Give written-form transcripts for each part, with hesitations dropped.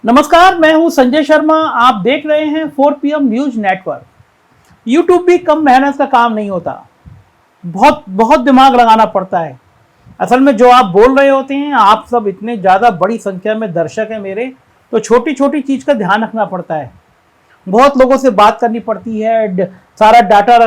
नमस्कार, मैं हूं संजय शर्मा। आप देख रहे हैं 4PM न्यूज नेटवर्क। यूट्यूब भी कम मेहनत का काम नहीं होता, बहुत बहुत दिमाग लगाना पड़ता है। असल में जो आप बोल रहे होते हैं, आप सब इतने ज़्यादा बड़ी संख्या में दर्शक हैं मेरे, तो छोटी छोटी चीज़ का ध्यान रखना पड़ता है। बहुत लोगों से बात करनी पड़ती है, सारा डाटा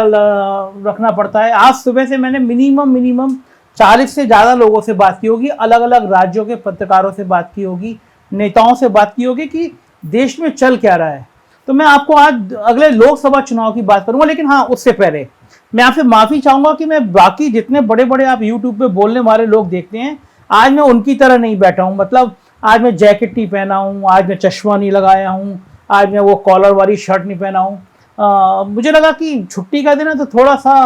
रखना पड़ता है। आज सुबह से मैंने मिनिमम 40 से ज़्यादा लोगों से बात की होगी, अलग अलग राज्यों के पत्रकारों से बात की होगी, नेताओं से बात की होगी कि देश में चल क्या रहा है। तो मैं आपको आज अगले लोकसभा चुनाव की बात करूंगा, लेकिन हाँ, उससे पहले मैं आपसे माफ़ी चाहूँगा कि मैं बाकी जितने बड़े बड़े आप यूट्यूब पे बोलने वाले लोग देखते हैं, आज मैं उनकी तरह नहीं बैठा हूँ। मतलब आज मैं जैकेट नहीं पहना हूँ, आज मैं चश्मा नहीं लगाया हूँ, आज मैं वो कॉलर वाली शर्ट नहीं पहना हूँ। मुझे लगा कि छुट्टी का दिन है तो थोड़ा सा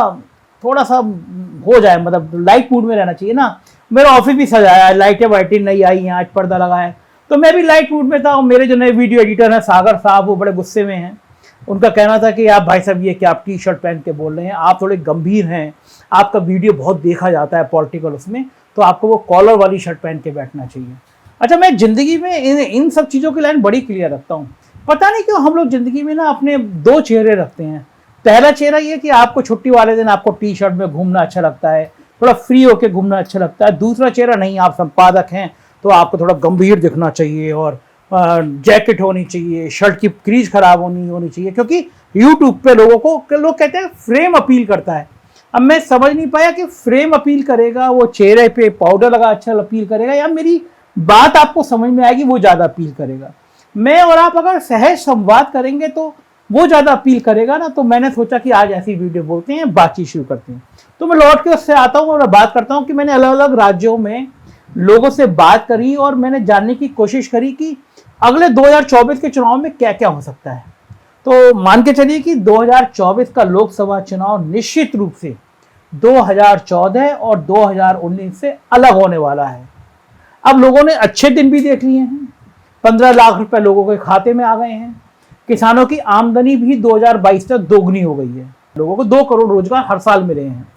हो जाए, मतलब लाइट मूड में रहना चाहिए ना। मेरा ऑफिस भी सजाया है, लाइटें वाइटें नहीं आई हैं, आज पर्दा लगा है, तो मैं भी लाइट मूड में था। और मेरे जो नए वीडियो एडिटर हैं सागर साहब, वो बड़े गुस्से में हैं। उनका कहना था कि आप भाई साहब ये क्या आप टी शर्ट पहन के बोल रहे हैं, आप थोड़े गंभीर हैं, आपका वीडियो बहुत देखा जाता है पॉलिटिकल उसमें, तो आपको वो कॉलर वाली शर्ट पहन के बैठना चाहिए। अच्छा, मैं ज़िंदगी में इन सब चीज़ों की लाइन बड़ी क्लियर रखता हूँ। पता नहीं क्यों हम लोग ज़िंदगी में ना अपने दो चेहरे रखते हैं। पहला चेहरा ये कि आपको छुट्टी वाले दिन आपको टी शर्ट में घूमना अच्छा लगता है, थोड़ा फ्री होकर घूमना अच्छा लगता है। दूसरा चेहरा नहीं, आप संपादक हैं तो आपको थोड़ा गंभीर दिखना चाहिए और जैकेट होनी चाहिए, शर्ट की क्रीज खराब होनी चाहिए, क्योंकि यूट्यूब पे लोग कहते हैं फ्रेम अपील करता है। अब मैं समझ नहीं पाया कि फ्रेम अपील करेगा, वो चेहरे पे पाउडर लगा अच्छा अपील करेगा, या मेरी बात आपको समझ में आएगी वो ज़्यादा अपील करेगा। मैं और आप अगर सहज संवाद करेंगे तो वो ज़्यादा अपील करेगा ना। तो मैंने सोचा कि आज ऐसी वीडियो बोलते हैं, बातचीत शुरू करते हैं। तो मैं लौट के उससे आता हूँ और बात करता हूँ कि मैंने अलग अलग राज्यों में लोगों से बात करी और मैंने जानने की कोशिश करी कि अगले 2024 के चुनाव में क्या क्या हो सकता है। तो मान के चलिए कि 2024 का लोकसभा चुनाव निश्चित रूप से 2014 और 2019 से अलग होने वाला है। अब लोगों ने अच्छे दिन भी देख लिए हैं, 15 लाख रुपए लोगों के खाते में आ गए हैं। किसानों की आमदनी भी 2022 तक दोगुनी हो गई है। लोगों को 2 करोड़ रोजगार हर साल मिले हैं।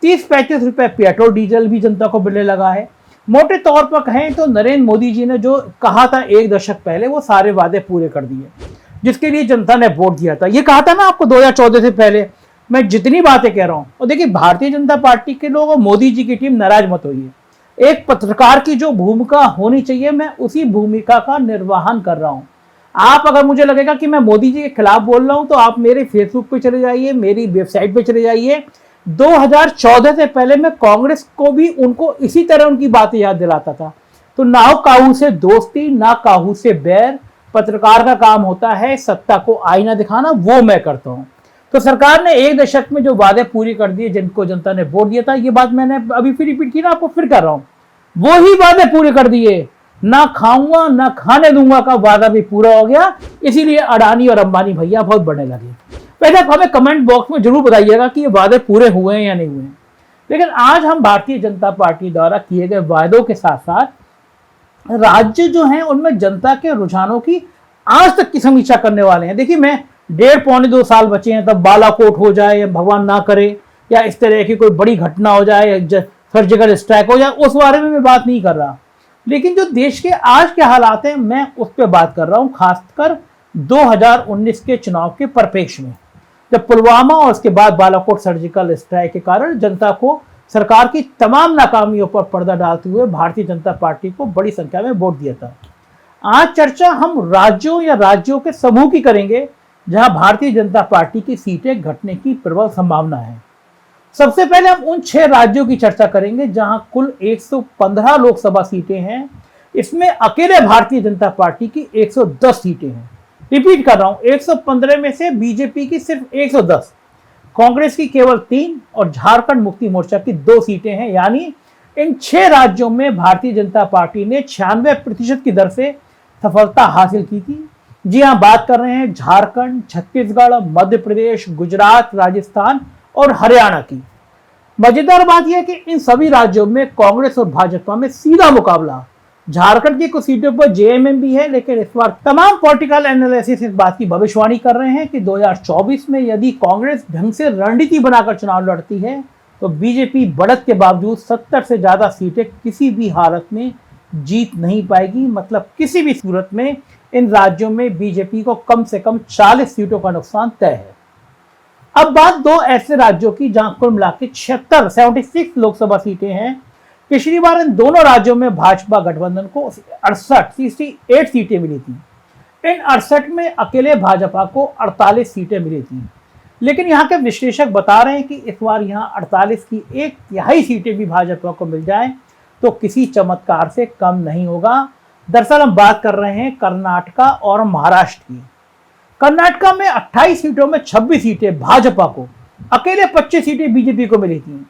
30-35 रुपए पेट्रोल डीजल भी जनता को मिलने लगा है। मोटे तौर पर कहें तो नरेंद्र मोदी जी ने जो कहा था 1 दशक पहले, वो सारे वादे पूरे कर दिए जिसके लिए जनता ने वोट दिया था। ये कहा था ना आपको 2014 से पहले। मैं जितनी बातें कह रहा हूं, और देखिए भारतीय जनता पार्टी के लोग और मोदी जी की टीम नाराज मत होइए। एक पत्रकार की जो भूमिका होनी चाहिए, मैं उसी भूमिका का निर्वहन कर रहा हूं। आप अगर मुझे लगेगा कि मैं मोदी जी के खिलाफ बोल रहा हूं, तो आप मेरे फेसबुक पे चले जाइए, मेरी वेबसाइट पे चले जाइए। 2014 से पहले मैं कांग्रेस को भी उनको इसी तरह उनकी बातें याद दिलाता था। तो ना काहू से दोस्ती, ना काहू से बैर। पत्रकार का काम होता है सत्ता को आईना दिखाना, वो मैं करता हूं। तो सरकार ने 1 दशक में जो वादे पूरी कर दिए, जिनको जनता ने वोट दिया था, ये बात मैंने अभी फिर रिपीट की ना, आपको फिर कर रहा हूं। वो ही वादे पूरे कर दिए। ना खाऊंगा ना खाने दूंगा का वादा भी पूरा हो गया। इसीलिए अडानी और अंबानी भैया बहुत बढ़ने लगे। वैसे हमें कमेंट बॉक्स में जरूर बताइएगा कि ये वादे पूरे हुए हैं या नहीं हुए हैं। लेकिन आज हम भारतीय जनता पार्टी द्वारा किए गए वादों के साथ साथ राज्य जो हैं उनमें जनता के रुझानों की आज तक की समीक्षा करने वाले हैं। देखिए, मैं 1.5-2 साल बचे हैं, तब बालाकोट हो जाए या भगवान ना करे, या इस तरह की कोई बड़ी घटना हो जाए, सर्जिकल स्ट्राइक हो जाए, उस बारे में मैं बात नहीं कर रहा। लेकिन जो देश के आज के हालात हैं, मैं उस पर बात कर रहा हूं, खासकर 2019 के चुनाव के परिप्रेक्ष्य में, जब पुलवामा और उसके बाद बालाकोट सर्जिकल स्ट्राइक के कारण जनता को सरकार की तमाम नाकामियों पर पर्दा डालते हुए भारतीय जनता पार्टी को बड़ी संख्या में वोट दिया था। आज चर्चा हम राज्यों के समूह की करेंगे जहां भारतीय जनता पार्टी की सीटें घटने की प्रबल संभावना है। सबसे पहले हम उन 6 राज्यों की चर्चा करेंगे जहां कुल 115 लोकसभा सीटें हैं। इसमें अकेले भारतीय जनता पार्टी की 110 सीटें हैं। रिपीट कर रहा हूं, 115 में से बीजेपी की सिर्फ 110, कांग्रेस की केवल 3 और झारखंड मुक्ति मोर्चा की 2 सीटें हैं। यानी इन 6 राज्यों में भारतीय जनता पार्टी ने 96% की दर से सफलता हासिल की थी। जी हाँ, बात कर रहे हैं झारखंड, छत्तीसगढ़, मध्य प्रदेश, गुजरात, राजस्थान और हरियाणा की। मजेदार बात यह है कि इन सभी राज्यों में कांग्रेस और भाजपा में सीधा मुकाबला। झारखंड की कुछ सीटों पर जेएमएम भी है, लेकिन इस बार तमाम पॉलिटिकल एनालिसिस इस बात की भविष्यवाणी कर रहे हैं कि 2024 में यदि कांग्रेस ढंग से रणनीति बनाकर चुनाव लड़ती है तो बीजेपी बढ़त के बावजूद 70 से ज्यादा सीटें किसी भी हालत में जीत नहीं पाएगी। मतलब किसी भी सूरत में इन राज्यों में बीजेपी को कम से कम 40 सीटों का नुकसान तय है। अब बात दो ऐसे राज्यों की जहां कुल मिला के 76 लोकसभा सीटें हैं। पिछली बार इन दोनों राज्यों में भाजपा गठबंधन को 68 सीटें मिली थी। इन 68 में अकेले भाजपा को 48 सीटें मिली थी। लेकिन यहाँ के विश्लेषक बता रहे हैं कि इस बार यहाँ 48 की 1/3 सीटें भी भाजपा को मिल जाएं तो किसी चमत्कार से कम नहीं होगा। दरअसल हम बात कर रहे हैं कर्नाटका और महाराष्ट्र की। कर्नाटका में 28 सीटों में 26 सीटें भाजपा को, अकेले 25 सीटें बीजेपी को मिली थी।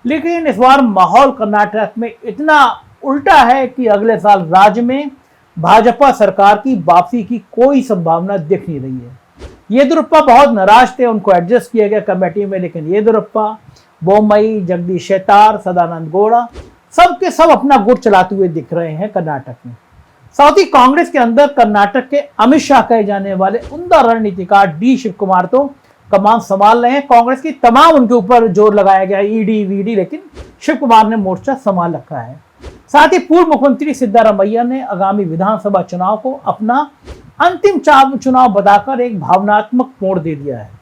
लेकिन इस बार माहौल कर्नाटक में इतना उल्टा है कि अगले साल राज्य में भाजपा सरकार की वापसी की कोई संभावना दिख नहीं रही है। येदियुरप्पा बहुत नाराज थे, उनको एडजस्ट किया गया कमेटी में, लेकिन येदियुरप्पा, बोम्मई, जगदीश शेट्टार, सदानंद गौड़ा सब के सब अपना गुट चलाते हुए दिख रहे हैं कर्नाटक में। साथ ही कांग्रेस के अंदर कर्नाटक के अमित शाह कहे जाने वाले उम्दा रणनीतिकार डी शिव कुमार तो कमान संभाल रहे हैं। कांग्रेस की तमाम उनके ऊपर जोर लगाया गया, ईडी वीडी, लेकिन शिव कुमार ने मोर्चा संभाल रखा है। साथ ही पूर्व मुख्यमंत्री सिद्धारमैया ने आगामी विधानसभा चुनाव को अपना अंतिम चुनाव बताकर एक भावनात्मक मोड़ दे दिया है।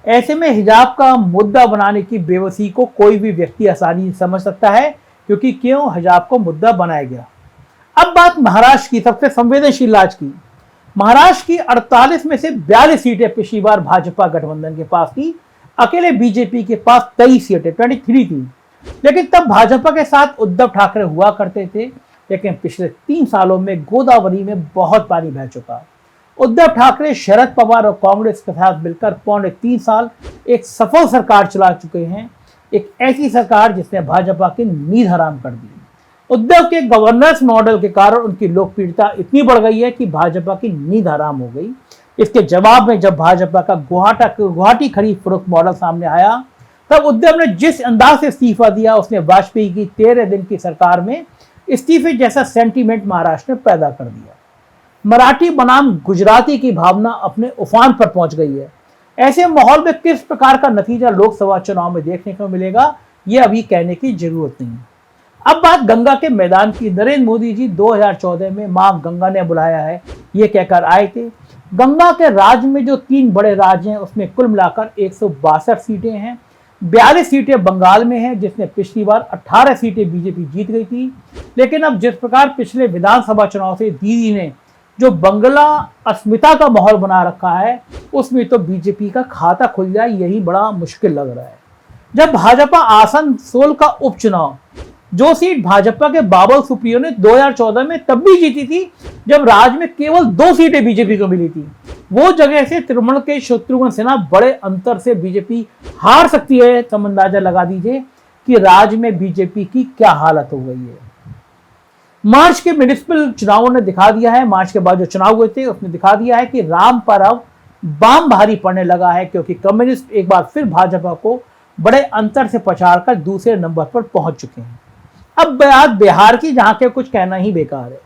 ऐसे में हिजाब का मुद्दा बनाने की बेबसी को कोई भी व्यक्ति आसानी से समझ सकता है, क्योंकि क्यों हिजाब को मुद्दा बनाया गया। अब बात महाराष्ट्र की, सबसे संवेदनशील राज्य की। महाराष्ट्र की 48 में से 42 सीटें पिछली बार भाजपा गठबंधन के पास थी, अकेले बीजेपी के पास 23 सीटें 23 थी। लेकिन तब भाजपा के साथ उद्धव ठाकरे हुआ करते थे, लेकिन पिछले 3 सालों में गोदावरी में बहुत पानी बह चुका। उद्धव ठाकरे, शरद पवार और कांग्रेस के साथ मिलकर 3.25 साल एक सफल सरकार चला चुके हैं, एक ऐसी सरकार जिसने भाजपा की नींद हराम कर दी। उद्धव के गवर्नेंस मॉडल के कारण उनकी लोकप्रियता इतनी बढ़ गई है कि भाजपा की नींद हराम हो गई। इसके जवाब में जब भाजपा का गुवाहाटी खरीद फरोख्त मॉडल सामने आया, तब उद्धव ने जिस अंदाज से इस्तीफा दिया, उसने वाजपेयी की 13 दिन की सरकार में इस्तीफे जैसा सेंटीमेंट महाराष्ट्र में पैदा कर दिया। मराठी बनाम गुजराती की भावना अपने उफान पर पहुंच गई है। ऐसे माहौल में किस प्रकार का नतीजा लोकसभा चुनाव में देखने को मिलेगा, यह अभी कहने की जरूरत नहीं। अब बात गंगा के मैदान की। नरेंद्र मोदी जी 2014 में मां गंगा ने बुलाया है, ये कहकर आए थे। गंगा के राज्य में जो 3 बड़े राज्य हैं, उसमें कुल मिलाकर 162 सीटें हैं। 42 सीटें बंगाल में हैं, जिसने पिछली बार 18 सीटें बीजेपी जीत गई थी। लेकिन अब जिस प्रकार पिछले विधानसभा चुनाव से दीदी ने जो बंगला अस्मिता का माहौल बना रखा है, उसमें तो बीजेपी का खाता खुल जाए यही बड़ा मुश्किल लग रहा है। जब भाजपा आसनसोल का उपचुनाव, जो सीट भाजपा के बाबुल सुप्रियो ने 2014 में तब भी जीती थी जब राज्य में केवल 2 सीटें बीजेपी को मिली थी, वो जगह से तृणमूल के शत्रुघ्न सिन्हा बड़े अंतर से बीजेपी हार सकती है। तो अंदाजा लगा दीजिए कि राज्य में बीजेपी की क्या हालत हो गई है। मार्च के म्युनिसिपल चुनावों ने दिखा दिया है, मार्च के बाद जो चुनाव हुए थे उसने दिखा दिया है कि राम पर अब बाम भारी पड़ने लगा है, क्योंकि कम्युनिस्ट एक बार फिर भाजपा को बड़े अंतर से पछाड़कर दूसरे नंबर पर पहुंच चुके हैं। अब बात बिहार की, जहां के कुछ कहना ही बेकार है।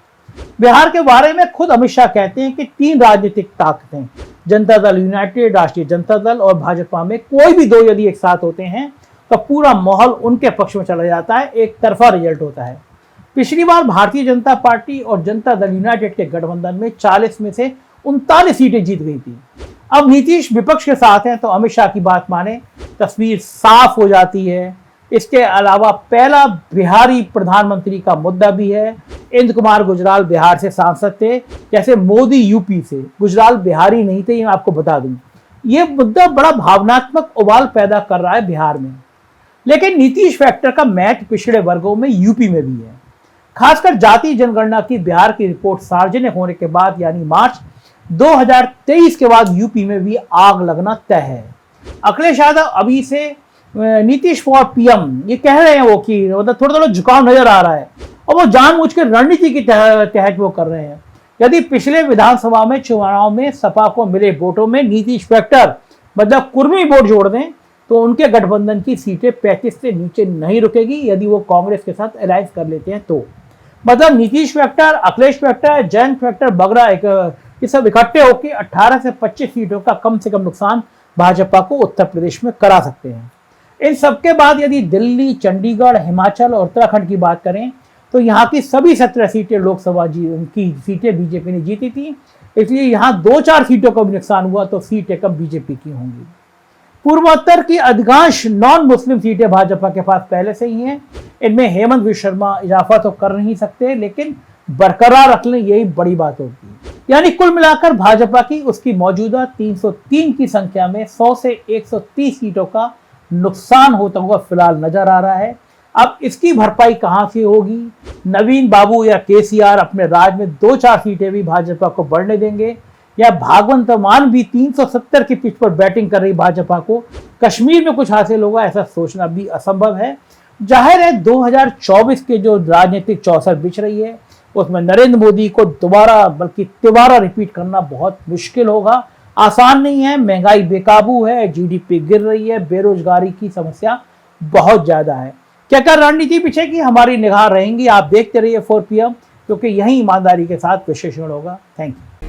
बिहार के बारे में खुद अमित शाह कहते हैं कि 3 राजनीतिक ताकतें, जनता दल यूनाइटेड, राष्ट्रीय जनता दल और भाजपा में कोई भी 2 यदि एक साथ होते हैं तो पूरा माहौल उनके पक्ष में चला जाता है, एक तरफा रिजल्ट होता है। पिछली बार भारतीय जनता पार्टी और जनता दल यूनाइटेड के गठबंधन में 40 में से 39 सीटें जीत गई थी। अब नीतीश विपक्ष के साथ हैं तो अमित शाह की बात माने तस्वीर साफ हो जाती है। इसके अलावा पहला बिहारी प्रधानमंत्री का मुद्दा भी है। इंद्र कुमार गुजराल बिहार से सांसद थे, जैसे मोदी यूपी से, गुजराल बिहारी नहीं थे, ये मैं आपको बता दूं। ये मुद्दा बड़ा भावनात्मक उबाल पैदा कर रहा है बिहार में। लेकिन नीतीश फैक्टर का मैच पिछड़े वर्गों में यूपी में भी है। खासकर जाति जनगणना की बिहार की रिपोर्ट सार्वजनिक होने के बाद, यानी मार्च 2023 के बाद यूपी में भी आग लगना तय है। अखिलेश यादव अभी से नीतीश फॉर पीएम ये कह रहे हैं वो कि मतलब थोड़ा झुकाव नजर आ रहा है, और वो जानबूझ के रणनीति के तहत वो कर रहे हैं। यदि पिछले विधानसभा में चुनाव में सपा को मिले वोटों में नीतीश फैक्टर मतलब कुर्मी वोट जोड़ दें तो उनके गठबंधन की सीटें 35 से नीचे नहीं रुकेगी, यदि वो कांग्रेस के साथ अलायंस कर लेते हैं तो। मतलब Nitish factor, Akhilesh factor, Jayant factor, बगरा ये सब इकट्ठे होकर 18 से 25 सीटों का कम से कम नुकसान भाजपा को उत्तर प्रदेश में करा सकते हैं। इन सबके बाद यदि दिल्ली, चंडीगढ़, हिमाचल और उत्तराखंड की बात करें तो यहाँ की सभी 17 सीटें लोकसभा की सीटें बीजेपी ने जीती थी, इसलिए यहाँ 2-4 सीटों का भी नुकसान हुआ तो सीटें कम बीजेपी की होंगी। पूर्वोत्तर की अधिकांश नॉन मुस्लिम सीटें भाजपा के पास पहले से ही हैं। इनमें हेमंत विश्व शर्मा इजाफा तो कर नहीं सकते, लेकिन बरकरार रख लें यही बड़ी बात होगी। यानी कुल मिलाकर भाजपा की उसकी मौजूदा 303 की संख्या में 100 से 130 सीटों का नुकसान होता हुआ फिलहाल नजर आ रहा है। अब इसकी भरपाई कहां से होगी? नवीन बाबू या केसीआर अपने राज में 2-4 सीटें भी भाजपा को बढ़ने देंगे, या भागवंत मान भी 370 की पिच पर बैटिंग कर रही भाजपा को कश्मीर में कुछ हासिल होगा, ऐसा सोचना भी असंभव है। जाहिर है 2024 के जो राजनीतिक चौसर बिछ रही है उसमें नरेंद्र मोदी को दोबारा बल्कि तिबारा रिपीट करना बहुत मुश्किल होगा, आसान नहीं है। महंगाई बेकाबू है, जीडीपी गिर रही है, बेरोजगारी की समस्या बहुत ज्यादा है। क्या क्या रणनीति पीछे की हमारी निगाह रहेंगी। आप देखते रहिए 4 PM, क्योंकि यही ईमानदारी के साथ विश्लेषण होगा। Thank you.